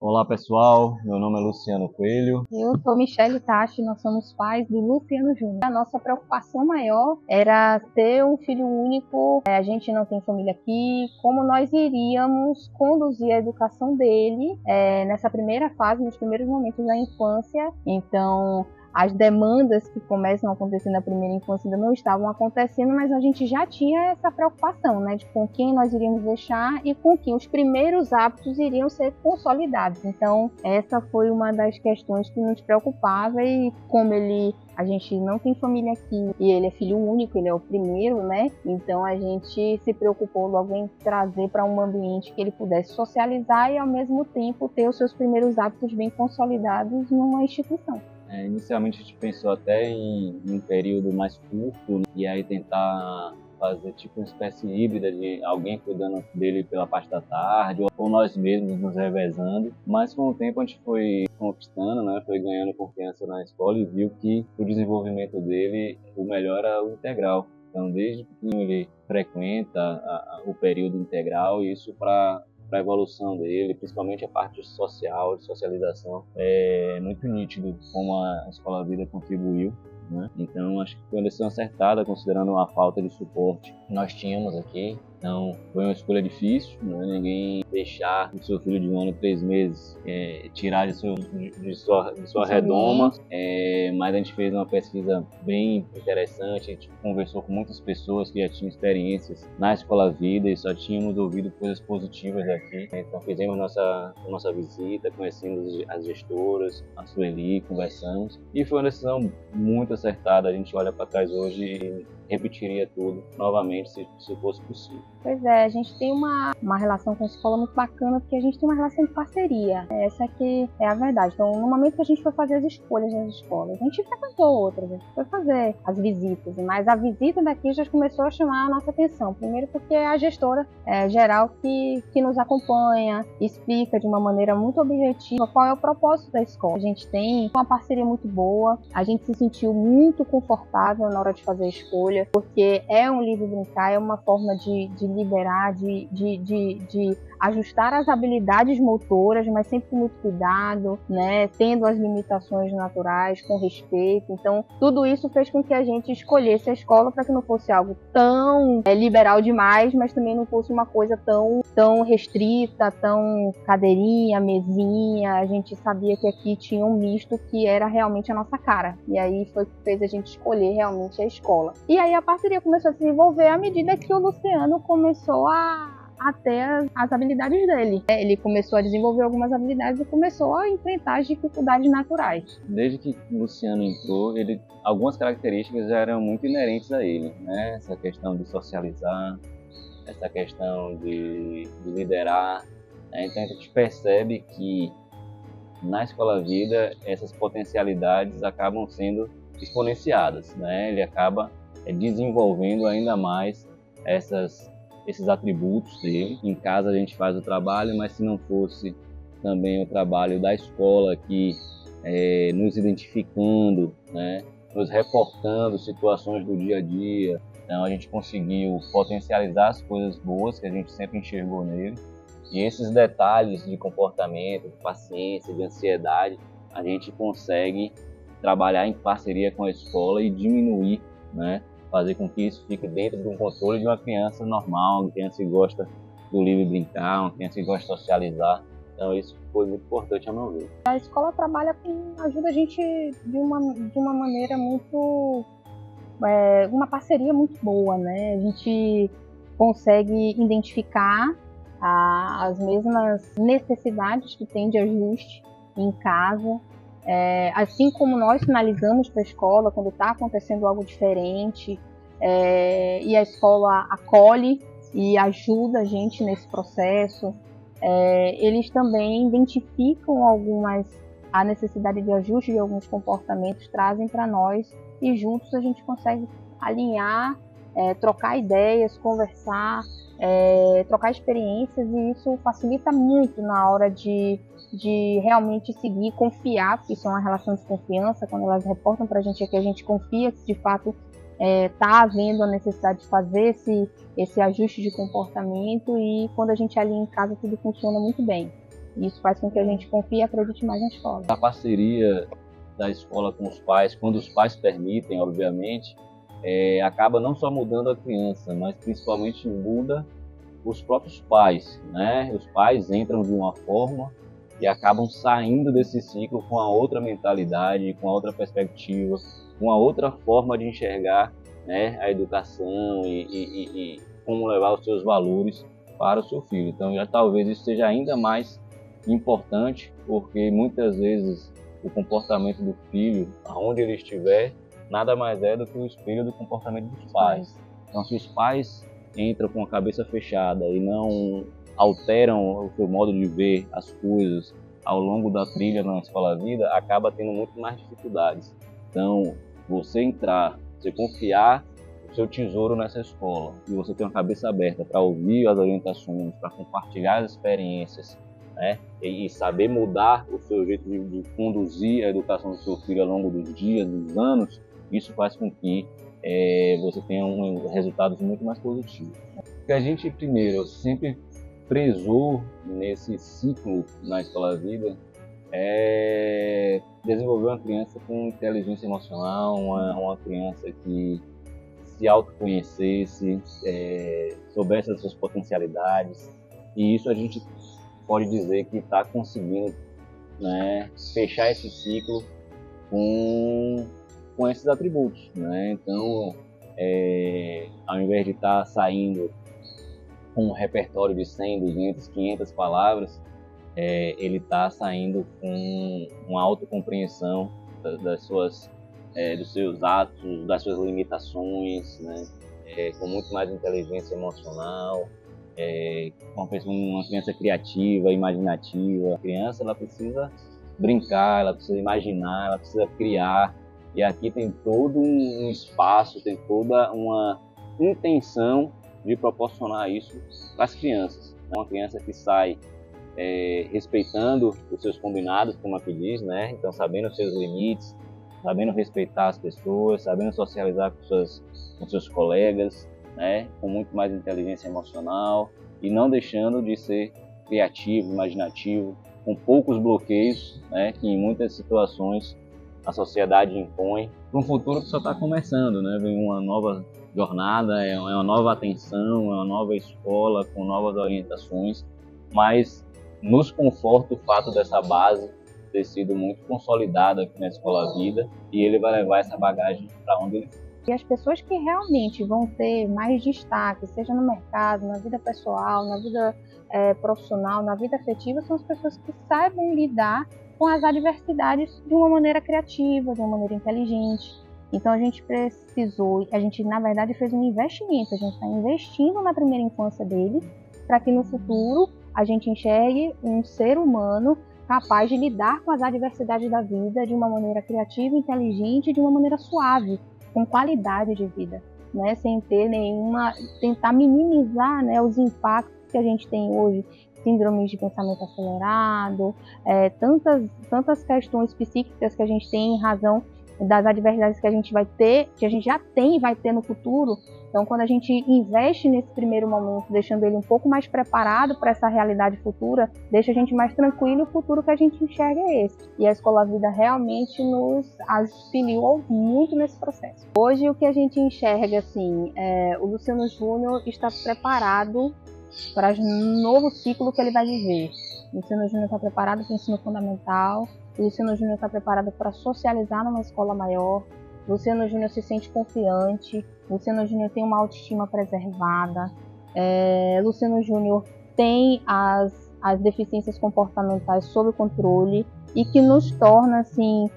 Olá pessoal, meu nome é Luciano Coelho. Eu sou Michele Tachi, nós somos pais do Luciano Júnior. A nossa preocupação maior era ter um filho único. A gente não tem família aqui. Como nós iríamos conduzir a educação dele nessa primeira fase, nos primeiros momentos da infância. Então, as demandas que começam a acontecer na primeira infância ainda não estavam acontecendo, mas a gente já tinha essa preocupação, né, de com quem nós iríamos deixar e com quem os primeiros hábitos iriam ser consolidados. Então, essa foi uma das questões que nos preocupava e como a gente não tem família aqui e ele é filho único, ele é o primeiro, né? Então a gente se preocupou logo em trazer para um ambiente que ele pudesse socializar e ao mesmo tempo ter os seus primeiros hábitos bem consolidados numa instituição. Inicialmente a gente pensou até em um período mais curto, né? E aí tentar fazer tipo uma espécie híbrida de alguém cuidando dele pela parte da tarde ou nós mesmos nos revezando. Mas com o tempo a gente foi conquistando, né? Foi ganhando confiança na escola e viu que o desenvolvimento dele, o melhor é o integral. Então desde pequeno ele frequenta o período integral e isso para a evolução dele, principalmente a parte social, de socialização, é muito nítido como a Escola Vida contribuiu, né? Então acho que foi uma decisão acertada, considerando a falta de suporte que nós tínhamos aqui. Então foi uma escolha difícil, né? Ninguém deixar o seu filho de 1 ano e 3 meses tirar de sua redoma, mas a gente fez uma pesquisa bem interessante, a gente conversou com muitas pessoas que já tinham experiências na Escola Vida e só tínhamos ouvido coisas positivas aqui. Então fizemos nossa visita, conhecemos as gestoras, a Sueli, conversamos e foi uma decisão muito acertada. A gente olha para trás hoje e repetiria tudo novamente se fosse possível. Pois é, a gente tem uma relação com a escola muito bacana, porque a gente tem uma relação de parceria. Essa aqui é a verdade. Então, no momento que a gente foi fazer as escolhas nas escolas, a gente frequentou outras, a gente foi fazer as visitas, mas a visita daqui já começou a chamar a nossa atenção. Primeiro porque é a gestora geral que nos acompanha, explica de uma maneira muito objetiva qual é o propósito da escola. A gente tem uma parceria muito boa, a gente se sentiu muito confortável na hora de fazer a escolha, porque é um livre brincar, é uma forma de liberar, de ajustar as habilidades motoras, mas sempre com muito cuidado, né? Tendo as limitações naturais, com respeito. Então, tudo isso fez com que a gente escolhesse a escola para que não fosse algo tão liberal demais, mas também não fosse uma coisa tão restrita, tão cadeirinha, mesinha. A gente sabia que aqui tinha um misto que era realmente a nossa cara. E aí foi o que fez a gente escolher realmente a escola. E aí a parceria começou a se desenvolver à medida que o Luciano começou a ter as habilidades dele. Ele começou a desenvolver algumas habilidades e começou a enfrentar as dificuldades naturais. Desde que o Luciano entrou, algumas características já eram muito inerentes a ele, né? Essa questão de socializar, essa questão de liderar. Então a gente percebe que na Escola Vida essas potencialidades acabam sendo exponenciadas, né? Ele acaba desenvolvendo ainda mais esses atributos dele. Em casa a gente faz o trabalho, mas se não fosse também o trabalho da escola aqui, nos identificando, né? Nos reportando situações do dia a dia, então a gente conseguiu potencializar as coisas boas que a gente sempre enxergou nele. E esses detalhes de comportamento, de paciência, de ansiedade, a gente consegue trabalhar em parceria com a escola e diminuir, né? Fazer com que isso fique dentro de um controle de uma criança normal, uma criança que gosta do livre brincar, uma criança que gosta de socializar. Então isso foi muito importante a meu ver. A escola ajuda a gente de uma maneira muito... uma parceria muito boa, né? A gente consegue identificar as mesmas necessidades que tem de ajuste em casa, assim como nós finalizamos para a escola quando está acontecendo algo diferente, e a escola acolhe e ajuda a gente nesse processo. Eles também identificam a necessidade de ajuste de alguns comportamentos, trazem para nós e juntos a gente consegue alinhar, trocar ideias, conversar, trocar experiências, e isso facilita muito na hora de realmente seguir, confiar, porque isso é uma relação de confiança. Quando elas reportam para a gente que a gente confia que de fato está havendo a necessidade de fazer esse ajuste de comportamento, e quando a gente alinha em casa tudo funciona muito bem. Isso faz com que a gente confie e acredite mais na escola. A parceria da escola com os pais, quando os pais permitem, obviamente, acaba não só mudando a criança, mas principalmente muda os próprios pais, né? Os pais entram de uma forma e acabam saindo desse ciclo com a outra mentalidade, com a outra perspectiva, com a outra forma de enxergar, né, a educação e como levar os seus valores para o seu filho. Então, já talvez isso seja ainda mais importante, porque muitas vezes o comportamento do filho, aonde ele estiver, nada mais é do que o espelho do comportamento dos pais. Então, se os pais entram com a cabeça fechada e não alteram o seu modo de ver as coisas ao longo da trilha na escola vida, acaba tendo muito mais dificuldades. Então, você entrar, você confiar o seu tesouro nessa escola e você ter uma cabeça aberta para ouvir as orientações, para compartilhar as experiências, né? E saber mudar o seu jeito de conduzir a educação do seu filho ao longo dos dias, dos anos, isso faz com que você tenha resultados muito mais positivos. O que a gente, primeiro, sempre prezou nesse ciclo na Escola Vida é desenvolver uma criança com inteligência emocional, uma criança que se autoconhecesse, soubesse as suas potencialidades, e isso a gente pode dizer que está conseguindo, né, fechar esse ciclo com esses atributos, né? Então, ao invés de estar saindo com um repertório de 100, 200, 500 palavras, ele está saindo com uma autocompreensão dos seus atos, das suas limitações, né? Com muito mais inteligência emocional, uma criança criativa, imaginativa. A criança, ela precisa brincar, ela precisa imaginar, ela precisa criar, e aqui tem todo um espaço, tem toda uma intenção de proporcionar isso para as crianças. Uma criança que sai respeitando os seus combinados, como aqui diz, né? Então, sabendo os seus limites, sabendo respeitar as pessoas, sabendo socializar com seus colegas, né? Com muito mais inteligência emocional e não deixando de ser criativo, imaginativo, com poucos bloqueios, né? Que em muitas situações a sociedade impõe para um futuro que só está começando, né? Vem uma nova jornada, é uma nova atenção, é uma nova escola com novas orientações, mas nos conforta o fato dessa base ter sido muito consolidada aqui na Escola Vida, e ele vai levar essa bagagem para onde ele for. E as pessoas que realmente vão ter mais destaque, seja no mercado, na vida pessoal, na vida profissional, na vida afetiva, são as pessoas que saibam lidar com as adversidades de uma maneira criativa, de uma maneira inteligente. Então a gente na verdade fez um investimento, a gente está investindo na primeira infância dele, para que no futuro a gente enxergue um ser humano capaz de lidar com as adversidades da vida de uma maneira criativa, inteligente, de uma maneira suave, com qualidade de vida, né? Sem ter tentar minimizar, né, os impactos que a gente tem hoje, síndromes de pensamento acelerado, tantas questões psíquicas que a gente tem em razão das adversidades que a gente vai ter, que a gente já tem e vai ter no futuro. Então, quando a gente investe nesse primeiro momento, deixando ele um pouco mais preparado para essa realidade futura, deixa a gente mais tranquilo, e o futuro que a gente enxerga é esse. E a Escola Vida realmente nos auxiliou muito nesse processo. Hoje, o que a gente enxerga, assim, o Luciano Júnior está preparado para o novo ciclo que ele vai viver. O Luciano Júnior está preparado para o ensino fundamental, o Luciano Júnior está preparado para socializar numa escola maior, o Luciano Júnior se sente confiante, o Luciano Júnior tem uma autoestima preservada, o Luciano Júnior tem as deficiências comportamentais sob controle, e que nos torna assim,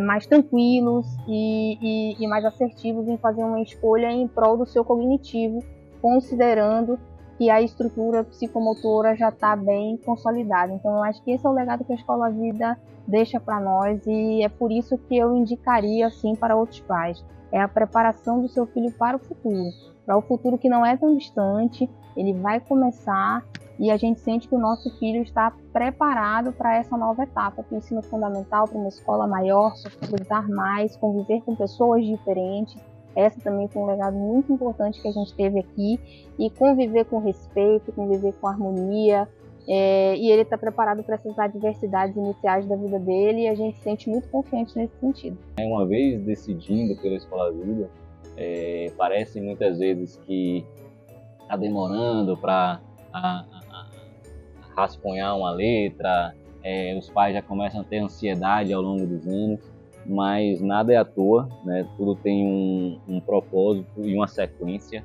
mais tranquilos e mais assertivos em fazer uma escolha em prol do seu cognitivo, considerando que a estrutura psicomotora já está bem consolidada. Então, eu acho que esse é o legado que a Escola Vida deixa para nós, e é por isso que eu indicaria assim para outros pais. É a preparação do seu filho para o futuro que não é tão distante. Ele vai começar e a gente sente que o nosso filho está preparado para essa nova etapa, para o ensino fundamental, para uma escola maior, socializar mais, conviver com pessoas diferentes. Essa também foi um legado muito importante que a gente teve aqui, e conviver com respeito, conviver com harmonia, e ele está preparado para essas adversidades iniciais da vida dele, e a gente se sente muito confiante nesse sentido. Uma vez decidindo pela Escola Vida, parece muitas vezes que está demorando para rascunhar uma letra, os pais já começam a ter ansiedade ao longo dos anos, mas nada é à toa, né? Tudo tem um propósito e uma sequência,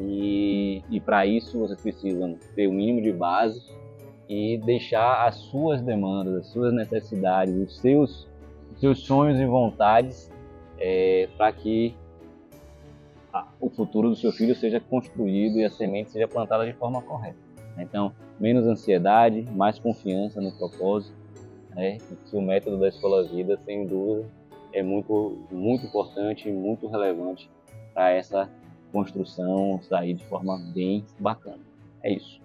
e para isso vocês precisam ter o mínimo de base e deixar as suas demandas, as suas necessidades, os seus sonhos e vontades para que o futuro do seu filho seja construído e a semente seja plantada de forma correta. Então, menos ansiedade, mais confiança no propósito, que o método da Escola Vida, sem dúvida, é muito, muito importante e muito relevante para essa construção sair de forma bem bacana. É isso.